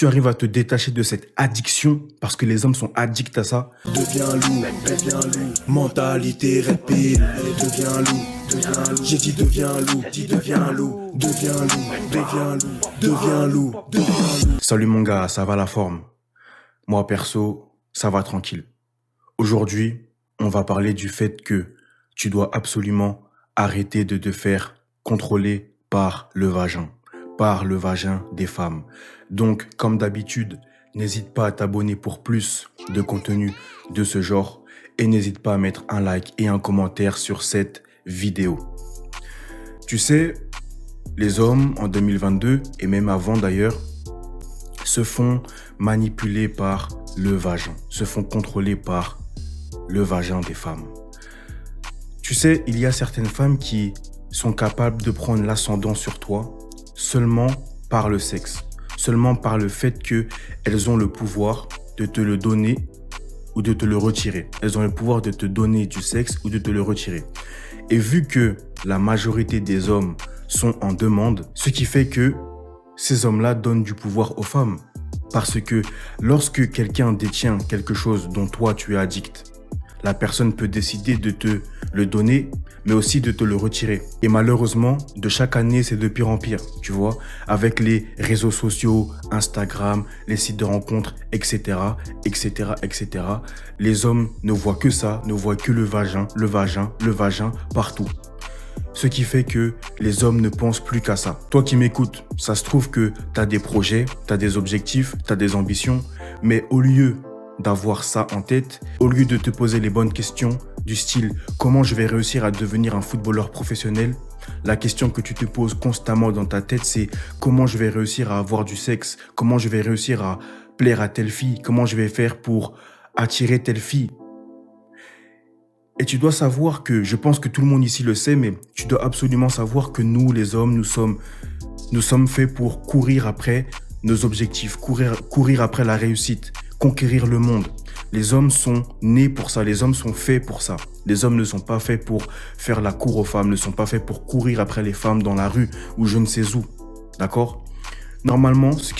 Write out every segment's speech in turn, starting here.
tu arrives à te détacher de cette addiction, parce que les hommes sont addicts à ça. Deviens loup, mentalité red pill. Deviens loup, j'ai dit deviens loup, deviens loup, deviens loup. Salut mon gars, ça va la forme? Moi perso, ça va tranquille. Aujourd'hui, on va parler du fait que tu dois absolument arrêter de te faire contrôler par le vagin des femmes. Donc, comme d'habitude, n'hésite pas à t'abonner pour plus de contenu de ce genre et n'hésite pas à mettre un like et un commentaire sur cette vidéo. Tu sais, les hommes en 2022 et même avant d'ailleurs se font manipuler par le vagin, se font contrôler par le vagin des femmes. Tu sais, il y a certaines femmes qui sont capables de prendre l'ascendant sur toi seulement par le sexe, seulement par le fait qu'elles ont le pouvoir de te le donner ou de te le retirer. Elles ont le pouvoir de te donner du sexe ou de te le retirer. Et vu que la majorité des hommes sont en demande, ce qui fait que ces hommes-là donnent du pouvoir aux femmes. Parce que lorsque quelqu'un détient quelque chose dont toi tu es addict, la personne peut décider de te le donner, mais aussi de te le retirer. Et malheureusement, de chaque année, c'est de pire en pire, tu vois, avec les réseaux sociaux, Instagram, les sites de rencontres, etc., etc., etc. Les hommes ne voient que ça, ne voient que le vagin, partout. Ce qui fait que les hommes ne pensent plus qu'à ça. Toi qui m'écoutes, ça se trouve que tu as des projets, tu as des objectifs, tu as des ambitions, mais au lieu d'avoir ça en tête, au lieu de te poser les bonnes questions du style « Comment je vais réussir à devenir un footballeur professionnel ?» La question que tu te poses constamment dans ta tête, c'est « Comment je vais réussir à avoir du sexe ? Comment je vais réussir à plaire à telle fille ? Comment je vais faire pour attirer telle fille ?» Et tu dois savoir que, je pense que tout le monde ici le sait, mais tu dois absolument savoir que nous, les hommes, nous sommes faits pour courir après nos objectifs, courir après la réussite, conquérir le monde. Les hommes sont nés pour ça, les hommes sont faits pour ça. Les hommes ne sont pas faits pour faire la cour aux femmes, ne sont pas faits pour courir après les femmes dans la rue ou je ne sais où. D'accord ? Normalement, ce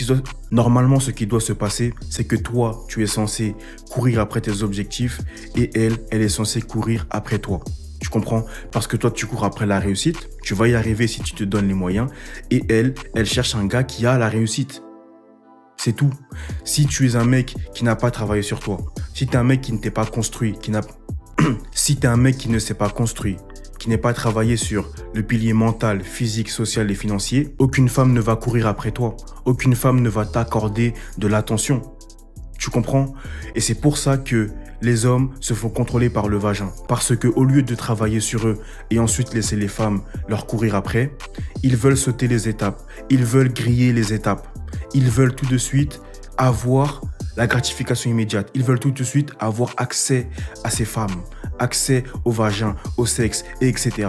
qui doit se passer, c'est que toi, tu es censé courir après tes objectifs et elle est censée courir après toi. Tu comprends ? Parce que toi, tu cours après la réussite, tu vas y arriver si tu te donnes les moyens et elle cherche un gars qui a la réussite. C'est tout. Si tu es un mec qui n'a pas travaillé sur toi, si tu es un mec qui ne t'est pas construit, si tu es un mec qui ne s'est pas construit, qui n'est pas travaillé sur le pilier mental, physique, social et financier, aucune femme ne va courir après toi. Aucune femme ne va t'accorder de l'attention. Tu comprends ? Et c'est pour ça que les hommes se font contrôler par le vagin. Parce que au lieu de travailler sur eux et ensuite laisser les femmes leur courir après, ils veulent sauter les étapes. Ils veulent griller les étapes. Ils veulent tout de suite avoir la gratification immédiate. Ils veulent tout de suite avoir accès à ces femmes, accès au vagin, au sexe, etc.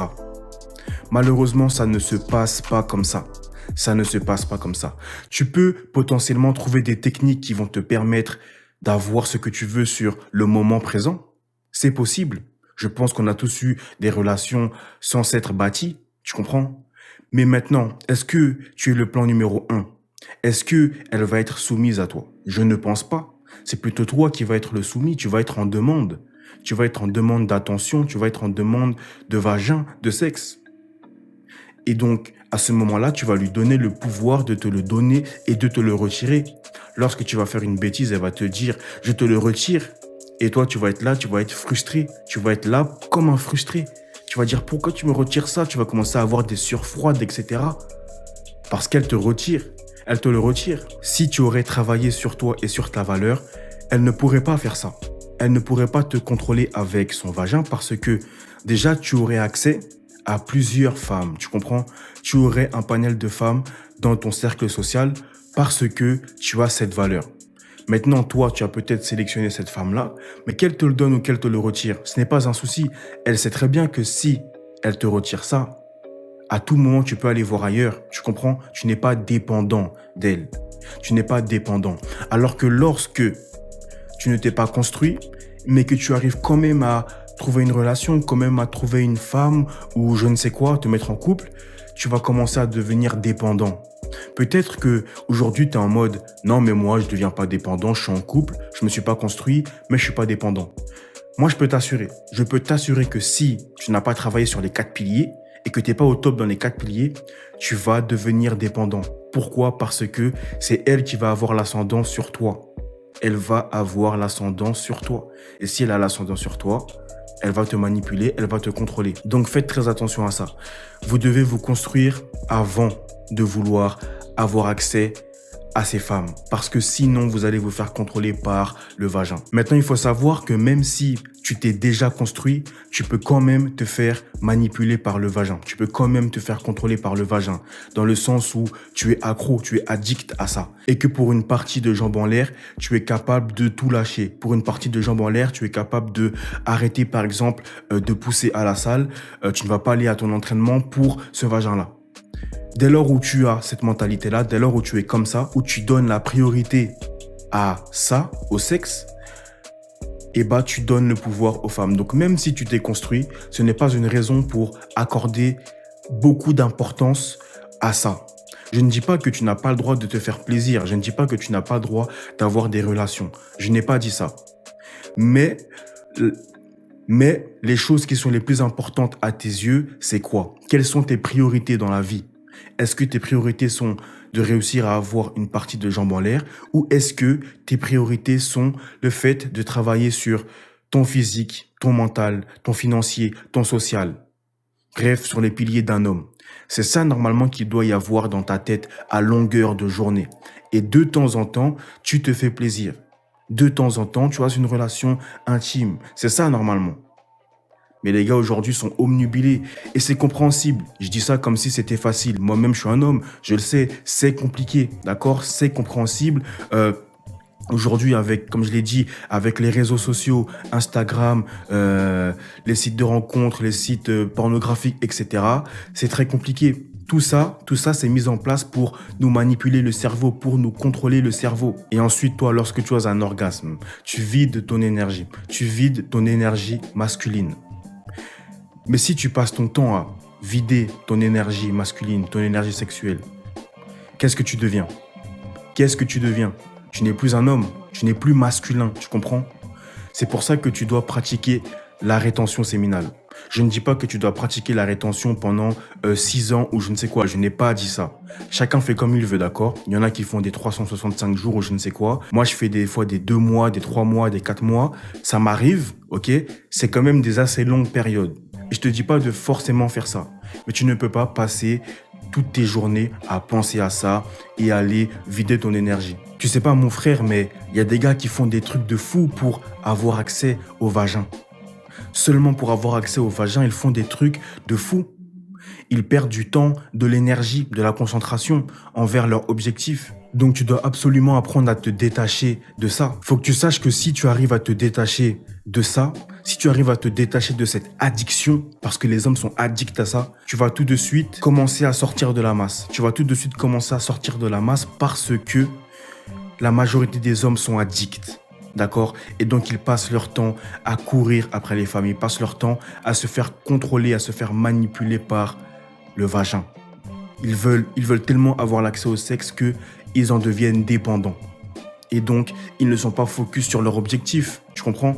Malheureusement, ça ne se passe pas comme ça. Ça ne se passe pas comme ça. Tu peux potentiellement trouver des techniques qui vont te permettre d'avoir ce que tu veux sur le moment présent. C'est possible. Je pense qu'on a tous eu des relations sans s'être bâtis. Tu comprends ? Mais maintenant, est-ce que tu es le plan numéro 1 ? Est-ce qu'elle va être soumise à toi ? Je ne pense pas. C'est plutôt toi qui vas être le soumis. Tu vas être en demande. Tu vas être en demande d'attention. Tu vas être en demande de vagin, de sexe. Et donc, à ce moment-là, tu vas lui donner le pouvoir de te le donner et de te le retirer. Lorsque tu vas faire une bêtise, elle va te dire « je te le retire ». Et toi, tu vas être là, tu vas être frustré. Tu vas être là comme un frustré. Tu vas dire « pourquoi tu me retires ça ?» Tu vas commencer à avoir des sueurs froides, etc. Parce qu'elle te retire. Elle te le retire. Si tu aurais travaillé sur toi et sur ta valeur, elle ne pourrait pas faire ça. Elle ne pourrait pas te contrôler avec son vagin parce que déjà, tu aurais accès à plusieurs femmes. Tu comprends ? Tu aurais un panel de femmes dans ton cercle social parce que tu as cette valeur. Maintenant, toi, tu as peut-être sélectionné cette femme-là, mais qu'elle te le donne ou qu'elle te le retire, ce n'est pas un souci. Elle sait très bien que si elle te retire ça, à tout moment, tu peux aller voir ailleurs. Tu comprends ? Tu n'es pas dépendant d'elle. Tu n'es pas dépendant. Alors que lorsque tu ne t'es pas construit, mais que tu arrives quand même à trouver une relation, quand même à trouver une femme ou je ne sais quoi, te mettre en couple, tu vas commencer à devenir dépendant. Peut-être que aujourd'hui tu es en mode non mais moi je deviens pas dépendant, je suis en couple, je me suis pas construit, mais je suis pas dépendant. Moi je peux t'assurer que si tu n'as pas travaillé sur les 4 piliers et que tu n'es pas au top dans les 4 piliers, tu vas devenir dépendant. Pourquoi? Parce que c'est elle qui va avoir l'ascendant sur toi. Elle va avoir l'ascendant sur toi. Et si elle a l'ascendant sur toi, elle va te manipuler, elle va te contrôler. Donc faites très attention à ça. Vous devez vous construire avant de vouloir avoir accès à ces femmes. Parce que sinon, vous allez vous faire contrôler par le vagin. Maintenant, il faut savoir que même si tu t'es déjà construit, tu peux quand même te faire manipuler par le vagin. Tu peux quand même te faire contrôler par le vagin. Dans le sens où tu es accro, tu es addict à ça. Et que pour une partie de jambes en l'air, tu es capable de tout lâcher. Pour une partie de jambes en l'air, tu es capable de arrêter, par exemple, de pousser à la salle. Tu ne vas pas aller à ton entraînement pour ce vagin-là. Dès lors où tu as cette mentalité-là, dès lors où tu es comme ça, où tu donnes la priorité à ça, au sexe, et bah tu donnes le pouvoir aux femmes. Donc même si tu t'es construit, ce n'est pas une raison pour accorder beaucoup d'importance à ça. Je ne dis pas que tu n'as pas le droit de te faire plaisir. Je ne dis pas que tu n'as pas le droit d'avoir des relations. Je n'ai pas dit ça. Mais les choses qui sont les plus importantes à tes yeux, c'est quoi? Quelles sont tes priorités dans la vie? Est-ce que tes priorités sont de réussir à avoir une partie de jambes en l'air ou est-ce que tes priorités sont le fait de travailler sur ton physique, ton mental, ton financier, ton social? Bref, sur les piliers d'un homme. C'est ça normalement qu'il doit y avoir dans ta tête à longueur de journée. Et de temps en temps, tu te fais plaisir. De temps en temps, tu as une relation intime. C'est ça normalement. Mais les gars aujourd'hui sont obnubilés et c'est compréhensible. Je dis ça comme si c'était facile. Moi-même, je suis un homme, je le sais, c'est compliqué, d'accord? C'est compréhensible. Aujourd'hui, avec, comme je l'ai dit, avec les réseaux sociaux, Instagram, les sites de rencontres, les sites pornographiques, etc., c'est très compliqué. Tout ça, c'est mis en place pour nous manipuler le cerveau, pour nous contrôler le cerveau. Et ensuite, toi, lorsque tu as un orgasme, tu vides ton énergie. Tu vides ton énergie masculine. Mais si tu passes ton temps à vider ton énergie masculine, ton énergie sexuelle, qu'est-ce que tu deviens? Qu'est-ce que tu deviens? Tu n'es plus un homme, tu n'es plus masculin, tu comprends? C'est pour ça que tu dois pratiquer la rétention séminale. Je ne dis pas que tu dois pratiquer la rétention pendant 6 ans ou je ne sais quoi, je n'ai pas dit ça. Chacun fait comme il veut, d'accord? Il y en a qui font des 365 jours ou je ne sais quoi. Moi, je fais des fois des 2 mois, des 3 mois, des 4 mois. Ça m'arrive, ok? C'est quand même des assez longues périodes. Et je te dis pas de forcément faire ça. Mais tu ne peux pas passer toutes tes journées à penser à ça et aller vider ton énergie. Tu sais pas, mon frère, mais il y a des gars qui font des trucs de fou pour avoir accès au vagin. Seulement pour avoir accès au vagin, ils font des trucs de fou. Ils perdent du temps, de l'énergie, de la concentration envers leur objectif. Donc tu dois absolument apprendre à te détacher de ça. Faut que tu saches que si tu arrives à te détacher de ça, si tu arrives à te détacher de cette addiction, parce que les hommes sont addicts à ça, tu vas tout de suite commencer à sortir de la masse. Tu vas tout de suite commencer à sortir de la masse parce que la majorité des hommes sont addicts. D'accord? Et donc, ils passent leur temps à courir après les femmes. Ils passent leur temps à se faire contrôler, à se faire manipuler par le vagin. Ils veulent tellement avoir l'accès au sexe qu'ils en deviennent dépendants. Et donc, ils ne sont pas focus sur leur objectif. Tu comprends?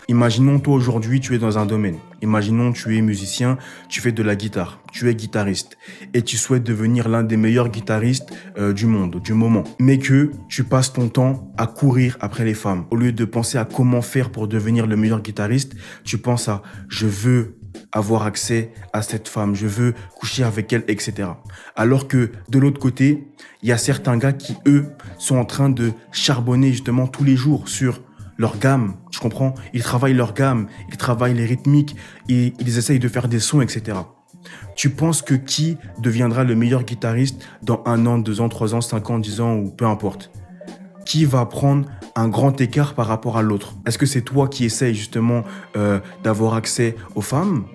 Imaginons, toi, aujourd'hui, tu es dans un domaine. Imaginons, tu es musicien, tu fais de la guitare, tu es guitariste et tu souhaites devenir l'un des meilleurs guitaristes du monde, du moment. Mais que tu passes ton temps à courir après les femmes. Au lieu de penser à comment faire pour devenir le meilleur guitariste, tu penses à « je veux avoir accès à cette femme, je veux coucher avec elle, etc. » Alors que de l'autre côté, il y a certains gars qui, eux, sont en train de charbonner justement tous les jours sur leur gamme, tu comprends? Ils travaillent leur gamme, ils travaillent les rythmiques, ils essayent de faire des sons, etc. Tu penses que qui deviendra le meilleur guitariste dans 1 an, 2 ans, 3 ans, 5 ans, 10 ans ou peu importe? Qui va prendre un grand écart par rapport à l'autre? Est-ce que c'est toi qui essayes justement d'avoir accès aux femmes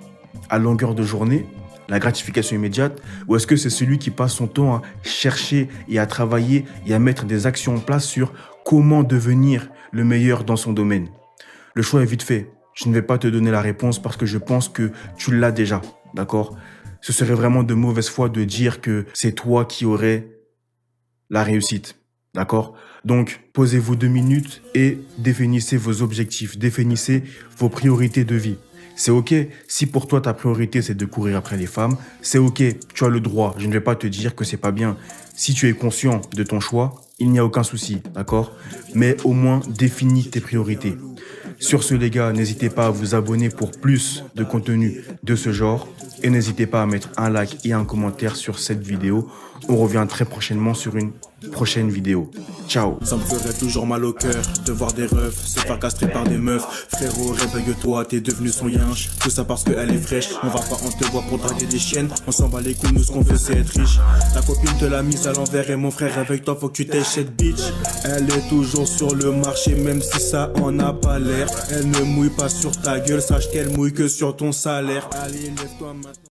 à longueur de journée, la gratification immédiate, ou est-ce que c'est celui qui passe son temps à chercher et à travailler et à mettre des actions en place sur comment devenir le meilleur dans son domaine? Le choix est vite fait. Je ne vais pas te donner la réponse parce que je pense que tu l'as déjà, d'accord? Ce serait vraiment de mauvaise foi de dire que c'est toi qui aurais la réussite. D'accord? Donc, posez-vous 2 minutes et définissez vos objectifs, définissez vos priorités de vie. C'est OK si pour toi ta priorité c'est de courir après les femmes, c'est OK, tu as le droit. Je ne vais pas te dire que c'est pas bien. Si tu es conscient de ton choix, il n'y a aucun souci, d'accord? Mais au moins définis tes priorités. Sur ce les gars, n'hésitez pas à vous abonner pour plus de contenu de ce genre et n'hésitez pas à mettre un like et un commentaire sur cette vidéo. On revient très prochainement sur une prochaine vidéo. Ciao. Ça me ferait toujours mal au cœur de voir des refs se faire castrer par des meufs. Frérot, réveille-toi, t'es devenu son yinche. Tout ça parce qu'elle est fraîche. On va pas en te voir pour draguer des chiennes. On s'en bat les couilles, nous ce qu'on veut c'est être riche. Ta copine te l'a mise à l'envers et mon frère réveille-toi, faut que tu t'aies cette bitch. Elle est toujours sur le marché même si ça en a pas l'air. Elle ne mouille pas sur ta gueule, sache qu'elle mouille que sur ton salaire. Allez, lève-toi maintenant.